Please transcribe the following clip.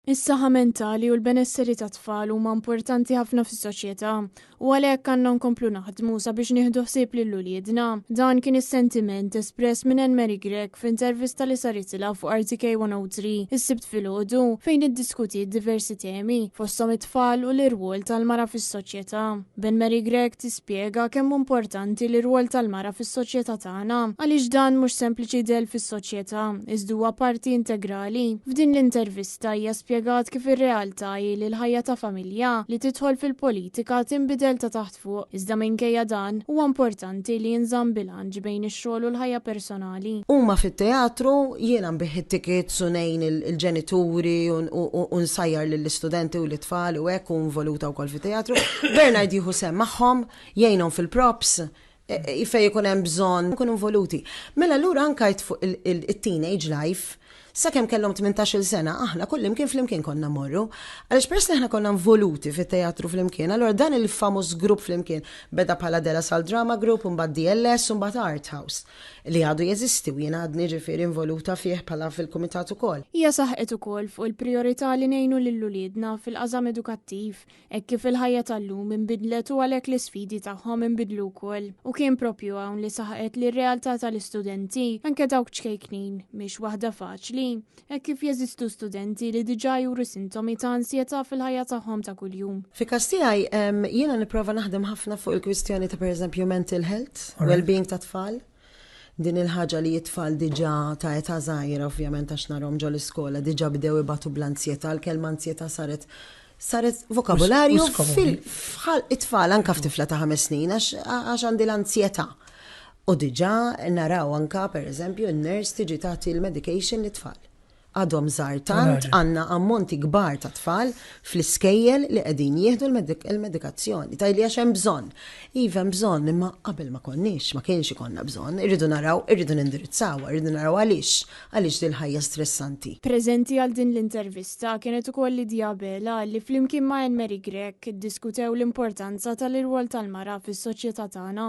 Is-saħħa mentali u l-benesseri ta' tfal huma importanti ħafna fis-soċjetà u għalhekk għandna nkomplu naħdmu sabiex nieħdu ħsieb lil uliedna. Dan kien is-sentiment espress minn Anne Mary Gregg f'intervista li saritilha fuq RTK 103 is-sibt filgħodu fejn iddiskutiet diversi temi fosthom it-tfal u l-irwol tal-mara fis-soċjetà. Ben Mary Gregg tispjega kemm importanti l-irwol tal-mara fis-soċjetà tagħna għaliex dan mhux sempliċi del fis-soċjetà iżda huwa parti integrali. F'din l-intervista hija spjegat kif ir-realtà hi li l-ħajja ta' familja li tidħol fil-politika tinbidel ta' taħt fuq. Iżda minkejja dan huwa importanti li jinżamm bilanċ bejn ix-xogħol u l-ħajja personali. Huma fit-teatru jiena nbieħ it-tickets u ngħin il-ġenituri u nsajjar lill-istudenti u l-itfal u hekk u involuta wkoll fit-teatru. Bernard jieħu sehem magħhom, jgħinhom fil-props. Ifej jkun hemm bżonn ikunu involuti. Mela allura anke fuq il-teenage life sakemm kellhom 18-il sena, aħna kullimkien flimkien konna morru, għaliex peress li aħna konna involuti fit-teatru flimkien, allura dan il-famuż grupp flimkien beda bħala Della Sal Drama Group, mbagħad DLS u mbagħad Art House li għadu jeżisti u jiena għadni ġifieri involuta fih bħala fil-kumitat ukoll. Hija saħqet ukoll fuq il-prijorità li ngħinu lill-uliedna fil-qasam edukattiv hekk kif il-ħajja tal-lum inbidlet u għalhekk l-isfidi tagħhom inbidlu wkoll. U kien proprju hawn li saħqet li r-realtà tal-istudenti anke dawk ċkejknin mhix waħda faċli. Hekk kif jeżistu studenti li diġà juru sintomi ta' ansjetà fil-ħajja tagħhom ta' kuljum. Fi każ tiegħi jiena nipprova naħdem ħafna fuq il-kwistjoni ta' pereżempju mental health, well-being ta' tfal. Din il-ħaġa li jitfall diġà ta' età żgħira ovvjament għax narhom ġol iskola diġà bdew ibatu bl-ansjetà, l-kelma ansjetà saret vokabularju it-tfal anke f'tifla ta' 5 snin għax għandi l-ansjetà. U diġà naraw anke pereżempju n-nurse tiġi tagħti l-medication lit-tfal. Għadhom żgħar tant għandna ammonti kbar ta' tfal fl-iskejjel li qegħdin jieħdu l-medikazzjoni. Tajli għax hemm bżonn. Iva hemm bżonn imma qabel ma konniex, ma kienx ikollna bżonn, irridu naraw, irridu nindirizzawha, irridu naraw għaliex din ħajja stressanti. Preżenti għal din l-intervista kienet ukoll Lidja Bela li flimkien ma' Anne Mary Gregg iddiskutew l-importanza tal-irwol tal-mara fis-soċjetà tagħna.